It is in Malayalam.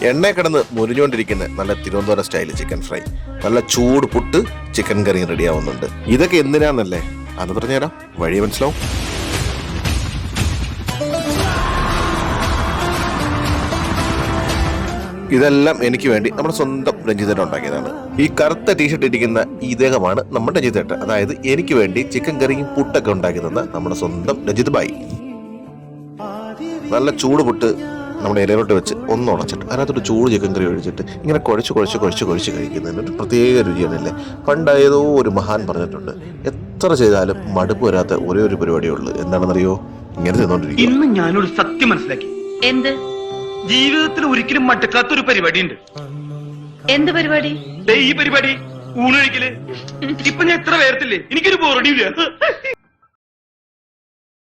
എണ്ണ കിടന്ന് മുരിഞ്ഞുകൊണ്ടിരിക്കുന്ന നല്ല തിരുവനന്തപുരം സ്റ്റൈൽ ചിക്കൻ ഫ്രൈ, നല്ല ചൂട് പുട്ട്, ചിക്കൻ കറി റെഡിയാവുന്നുണ്ട്. ഇതൊക്കെ എന്തിനാന്നല്ലേ അത് പറഞ്ഞുതരാം, വഴി മനസ്സിലാവും. ഇതെല്ലാം എനിക്ക് വേണ്ടി നമ്മുടെ സ്വന്തം രഞ്ജിതേട്ടൻ ഉണ്ടാക്കിയതാണ്. ഈ കറുത്ത ടീഷർട്ട് ഇരിക്കുന്ന ഇദ്ദേഹമാണ് നമ്മുടെ രഞ്ജിതേട്ടൻ. അതായത് എനിക്ക് വേണ്ടി ചിക്കൻ കറിയും പുട്ടൊക്കെ ഉണ്ടാക്കി തന്ന നമ്മുടെ സ്വന്തം രഞ്ജിത് ബായി. നല്ല ചൂട് പുട്ട് നമ്മുടെ ഇലയിലോട്ട് വെച്ച് ഒന്ന് ഉടച്ചിട്ട് അതിനകത്തൊരു ചൂട് ചിക്കൻ കറി ഒഴിച്ചിട്ട് ഇങ്ങനെ കുഴച്ച് കഴിക്കുന്നതിന് ഒരു പ്രത്യേക രുചിയാണല്ലേ. പണ്ട് ഏതോ ഒരു മഹാൻ പറഞ്ഞിട്ടുണ്ട്, എത്ര ചെയ്താലും മടുപ്പ് വരാത്ത ഒരേ ഒരു പരിപാടിയേ ഉള്ളൂ. എന്താണെന്നറിയോ? ഇങ്ങനെ ചെയ്തോണ്ടിരിക്കും. ഇന്ന് ഞാനൊരു സത്യം മനസ്സിലാക്കി. എന്ത്? ജീവിതത്തിൽ ഒരിക്കലും മടുക്കാത്തൊരു പരിപാടി ഉണ്ട്. എന്ത് പരിപാടി? ഈ പരിപാടി ഊണ് കഴിക്കല്. ഇപ്പൊ ഞാൻ എത്ര പേർത്തില്ലേ, എനിക്കൊരു ബോറടിയില്ല.